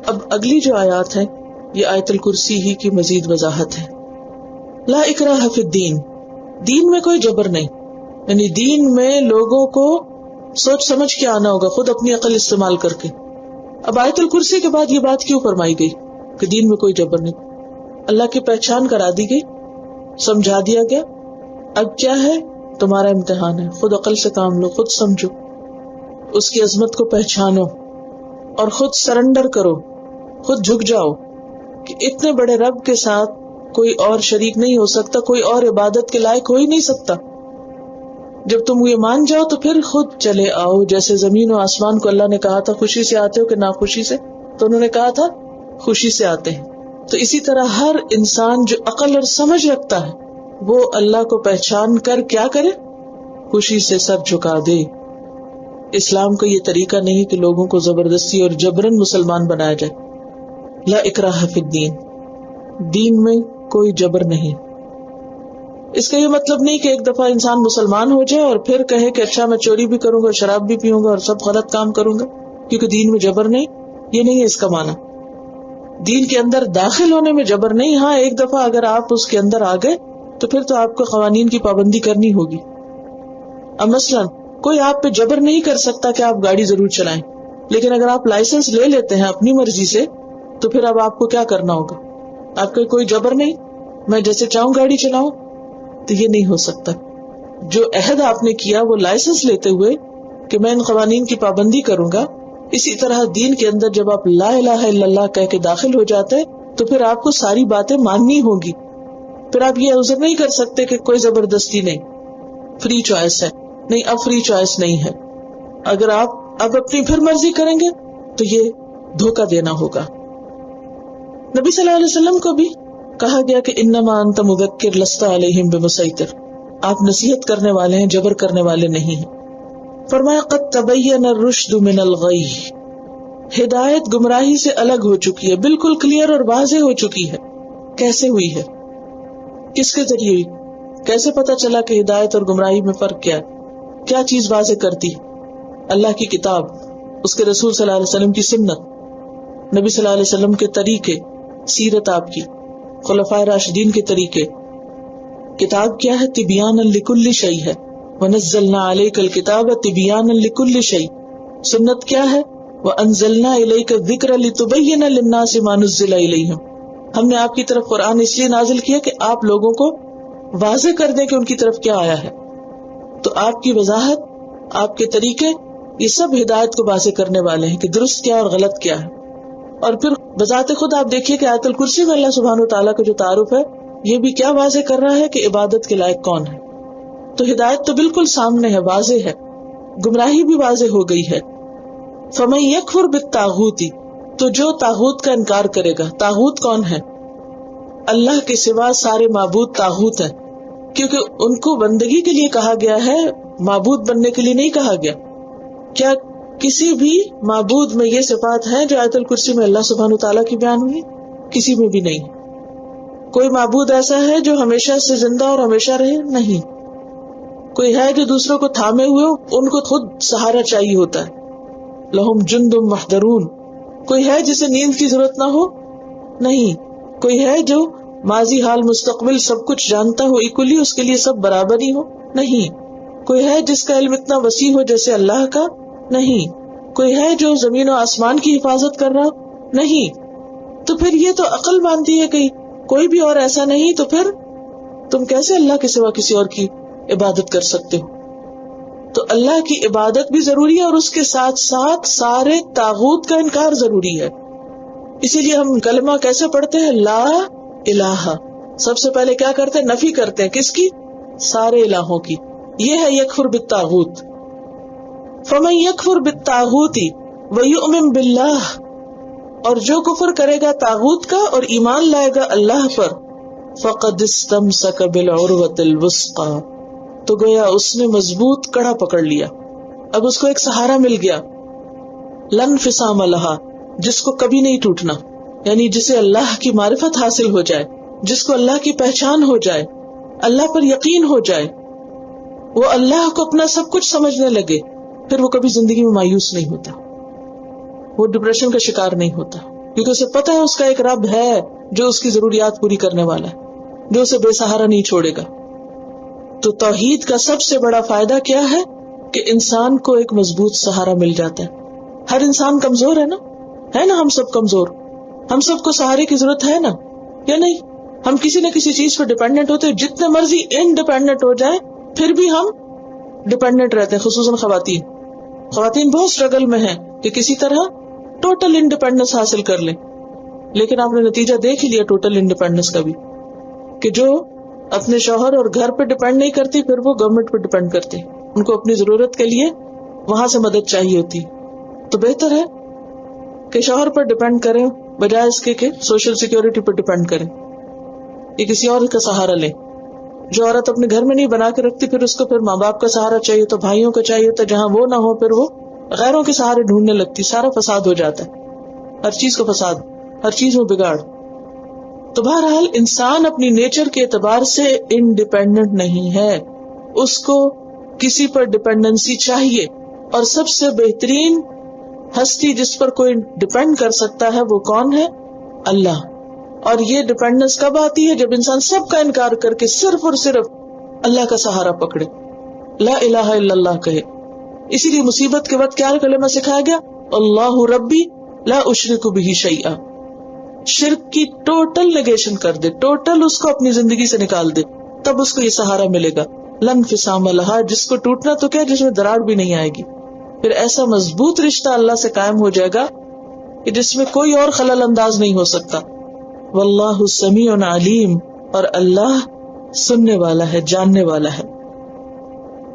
اب اگلی جو آیات ہیں یہ آیت الکرسی ہی کی مزید وضاحت ہے. لا اکراہ فی الدین، دین میں کوئی جبر نہیں، یعنی دین میں لوگوں کو سوچ سمجھ کے آنا ہوگا، خود اپنی عقل استعمال کر کے. اب آیت الکرسی کے بعد یہ بات کیوں فرمائی گئی کہ دین میں کوئی جبر نہیں؟ اللہ کی پہچان کرا دی گئی، سمجھا دیا گیا. اب کیا ہے؟ تمہارا امتحان ہے، خود عقل سے کام لو، خود سمجھو، اس کی عظمت کو پہچانو اور خود سرنڈر کرو، خود جھک جاؤ کہ اتنے بڑے رب کے ساتھ کوئی اور شریک نہیں ہو سکتا، کوئی اور عبادت کے لائق ہو ہی نہیں سکتا. جب تم یہ مان جاؤ تو پھر خود چلے آؤ. جیسے زمین و آسمان کو اللہ نے کہا تھا خوشی سے آتے ہو کہ ناخوشی سے، تو انہوں نے کہا تھا خوشی سے آتے ہیں. تو اسی طرح ہر انسان جو عقل اور سمجھ رکھتا ہے وہ اللہ کو پہچان کر کیا کرے؟ خوشی سے سر جھکا دے. اسلام کا یہ طریقہ نہیں کہ لوگوں کو زبردستی اور جبرن مسلمان بنایا جائے. لا اکراہ فی الدین، دین میں کوئی جبر نہیں. اس کا یہ مطلب نہیں کہ ایک دفعہ انسان مسلمان ہو جائے اور پھر کہے کہ اچھا میں چوری بھی کروں گا، شراب بھی پیوں گا اور سب غلط کام کروں گا کیونکہ دین میں جبر نہیں. یہ نہیں ہے اس کا معنی. دین کے اندر داخل ہونے میں جبر نہیں. ہاں ایک دفعہ اگر آپ اس کے اندر آ گئے تو پھر تو آپ کو قوانین کی پابندی کرنی ہوگی. اب مثلاً کوئی آپ پہ جبر نہیں کر سکتا کہ آپ گاڑی ضرور چلائیں، لیکن اگر آپ لائسنس لے لیتے ہیں اپنی مرضی سے تو پھر اب آپ کو کیا کرنا ہوگا؟ آپ کا کوئی جبر نہیں، میں جیسے چاہوں گاڑی چلاؤں، تو یہ نہیں ہو سکتا. جو عہد آپ نے کیا وہ لائسنس لیتے ہوئے کہ میں ان قوانین کی پابندی کروں گا، اسی طرح دین کے اندر جب آپ لا الہ الا اللہ کہہ کے داخل ہو جاتے تو پھر آپ کو ساری باتیں ماننی ہوگی. پھر آپ یہ عذر نہیں کر سکتے کہ کوئی زبردستی نہیں، فری چوائس ہے. نہیں، اب فری چوائس نہیں ہے. اگر آپ اب اپنی پھر مرضی کریں گے تو یہ دھوکہ دینا ہوگا. نبی صلی اللہ علیہ وسلم کو بھی کہا گیا کہ انما انت مذکر لست علیہم بمسیطر، آپ نصیحت کرنے والے ہیں، جبر کرنے والے نہیں ہیں. فرمایا قد تبین الرشد من الغی، ہدایت گمراہی سے الگ ہو چکی ہے، بالکل کلیئر اور واضح ہو چکی ہے. کیسے ہوئی ہے؟ کس کے ذریعے ہوئی؟ کیسے پتا چلا کہ ہدایت اور گمراہی میں فرق کیا ہے؟ کیا چیز واضح کرتی ہے؟ اللہ کی کتاب، اس کے رسول صلی اللہ علیہ وسلم کی سنت، نبی صلی اللہ علیہ وسلم کے طریقے، سیرت آپ کی، خلفائے راشدین کے طریقے. کتاب کیا ہے؟ تبیانا لکل شیء ہے، ونزلنا علیک الکتاب تبیانا لکل شیء. سنت کیا ہے؟ وانزلنا الیک الذکر لتبین للناس ما نزل الیہم، ہم نے آپ کی طرف قرآن اس لیے نازل کیا کہ آپ لوگوں کو واضح کر دیں کہ ان کی طرف کیا آیا ہے. تو آپ کی وضاحت، آپ کے طریقے، یہ سب ہدایت کو واضح کرنے والے ہیں کہ درست کیا اور غلط کیا ہے. اور پھر بذات خود آپ دیکھیے کہ آیت الکرسی میں اللہ سبحانہ وتعالیٰ کا جو تعارف ہے یہ بھی کیا واضح کر رہا ہے کہ عبادت کے لائق کون ہے. تو ہدایت تو بالکل سامنے ہے، واضح ہے، گمراہی بھی واضح ہو گئی ہے. فَمَن يَكْفُرْ بِالطَّاغُوتِ، تو جو طاغوت کا انکار کرے گا. طاغوت کون ہے؟ اللہ کے سوا سارے معبود طاغوت ہیں، کیونکہ ان کو بندگی کے لیے کہا گیا ہے، معبود بننے کے لیے نہیں کہا گیا. کیا کسی بھی معبود میں یہ صفات ہیں جو آیت الکرسی میں اللہ سبحانہ وتعالیٰ کی بیان ہوئی؟ کسی میں بھی نہیں. کوئی معبود ایسا ہے جو ہمیشہ سے زندہ اور ہمیشہ رہے؟ نہیں. کوئی ہے جو دوسروں کو تھامے ہوئے ان کو خود سہارا چاہیے ہوتا ہے؟ لہم جند محضرون. کوئی ہے جسے نیند کی ضرورت نہ ہو؟ نہیں. کوئی ہے جو ماضی حال مستقبل سب کچھ جانتا ہو ایکولی، اس کے لیے سب برابر ہی ہو؟ نہیں. کوئی ہے جس کا علم اتنا وسیع ہو جیسے اللہ کا؟ نہیں. کوئی ہے جو زمین و آسمان کی حفاظت کر رہا؟ نہیں. تو پھر یہ تو عقل مانتی ہے کہ کوئی بھی اور ایسا نہیں، تو پھر تم کیسے اللہ کے سوا کسی اور کی عبادت کر سکتے ہو؟ تو اللہ کی عبادت بھی ضروری ہے اور اس کے ساتھ ساتھ سارے طاغوت کا انکار ضروری ہے. اسی لیے ہم کلمہ کیسے پڑھتے ہیں؟ لا الہ. سب سے پہلے کیا کرتے ہیں؟ نفی کرتے ہیں. کس کی؟ سارے الہوں کی. یہ ہے یکفر بالطاغوت. فمن یکفر بالطاغوت ویؤمن باللہ، اور جو کفر کرے گا طاغوت کا اور ایمان لائے گا اللہ پر، فقد استمسک بالعروۃ الوثقی، تو گویا اس نے مضبوط کڑا پکڑ لیا. اب اس کو ایک سہارا مل گیا. لن انفصام لہا، جس کو کبھی نہیں ٹوٹنا، یعنی جسے اللہ کی معرفت حاصل ہو جائے، جس کو اللہ کی پہچان ہو جائے، اللہ پر یقین ہو جائے، وہ اللہ کو اپنا سب کچھ سمجھنے لگے، پھر وہ کبھی زندگی میں مایوس نہیں ہوتا، وہ ڈپریشن کا شکار نہیں ہوتا، کیونکہ اسے پتہ ہے اس کا ایک رب ہے جو اس کی ضروریات پوری کرنے والا ہے، جو اسے بے سہارا نہیں چھوڑے گا. تو توحید کا سب سے بڑا فائدہ کیا ہے کہ انسان کو ایک مضبوط سہارا مل جاتا ہے. ہر انسان کمزور ہے نا ہم سب کمزور. ہم سب کو سہارے کی ضرورت ہے نا یا نہیں؟ ہم کسی نہ کسی چیز پہ ڈیپینڈنٹ ہوتے ہیں. جتنے مرضی انڈیپینڈنٹ ہو جائے پھر بھی ہم ڈیپینڈنٹ رہتے ہیں. خصوصاً خواتین بہت اسٹرگل میں ہیں کہ کسی طرح ٹوٹل انڈیپینڈنس حاصل کر لیں. لیکن آپ نے نتیجہ دیکھ لیا ٹوٹل انڈیپینڈنس کا بھی، کہ جو اپنے شوہر اور گھر پہ ڈیپینڈ نہیں کرتی پھر وہ گورنمنٹ پہ ڈیپینڈ کرتے. ان کو اپنی ضرورت کے لیے وہاں سے مدد چاہیے ہوتی. تو بہتر ہے کہ شوہر پر ڈیپینڈ کریں بجائے اس کے کہ سوشل سیکیورٹی پر ڈیپینڈ کریں یا کسی اور کا سہارا لیں. جو عورت اپنے گھر میں نہیں بنا کے رکھتی پھر اس کو پھر ماں باپ کا سہارا چاہیے تو بھائیوں کا چاہیے تو جہاں وہ نہ ہو پھر وہ غیروں کے سہارے ڈھونڈنے لگتی. سارا فساد ہو جاتا ہے، ہر چیز کا فساد، ہر چیز میں بگاڑ. تو بہرحال انسان اپنی نیچر کے اعتبار سے انڈیپینڈنٹ نہیں ہے، اس کو کسی پر ڈیپینڈنسی چاہیے. اور سب سے بہترین ہستی جس پر کوئی ڈیپینڈ کر سکتا ہے وہ کون ہے؟ اللہ. اور یہ ڈیپینڈنس کب آتی ہے؟ جب انسان سب کا انکار کر کے صرف اور صرف اللہ کا سہارا پکڑے، لا الہ الا اللہ کہے. اسی لیے مصیبت کے وقت کیا کلمہ سکھایا گیا؟ اللہ ربی لا اشرک بہ شیئا. شرک کی ٹوٹل نیگیشن کر دے، ٹوٹل اس کو اپنی زندگی سے نکال دے، تب اس کو یہ سہارا ملے گا. لن انفصام لہا، جس کو ٹوٹنا تو کیا، جس میں دراڑ بھی نہیں آئے گی. پھر ایسا مضبوط رشتہ اللہ سے قائم ہو جائے گا کہ جس میں کوئی اور خلل انداز نہیں ہو سکتا. واللہ سمیع علیم، اور اللہ سننے والا ہے، جاننے والا ہے.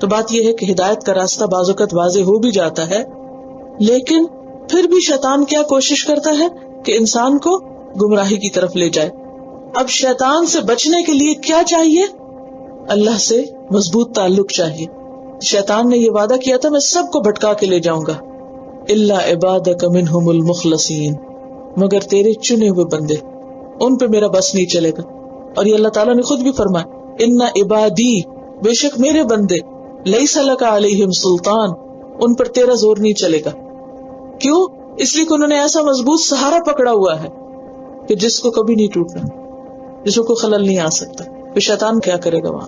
تو بات یہ ہے کہ ہدایت کا راستہ بعض اوقات واضح ہو بھی جاتا ہے، لیکن پھر بھی شیطان کیا کوشش کرتا ہے کہ انسان کو گمراہی کی طرف لے جائے. اب شیطان سے بچنے کے لیے کیا چاہیے؟ اللہ سے مضبوط تعلق چاہیے. شیطان نے یہ وعدہ کیا تھا میں سب کو بھٹکا کے لے جاؤں گا، الا عبادک منہم المخلصین، مگر تیرے چنے ہوئے بندے، ان پہ میرا بس نہیں چلے گا. اور یہ اللہ تعالیٰ نے خود بھی فرمایا ان عبادی، بے شک میرے بندے، لیس لک علیہم سلطان، ان پر تیرا زور نہیں چلے گا. کیوں؟ اس لیے کہ انہوں نے ایسا مضبوط سہارا پکڑا ہوا ہے کہ جس کو کبھی نہیں ٹوٹنا، جس کو خلل نہیں آ سکتا. پھر شیطان کیا کرے گا وہاں؟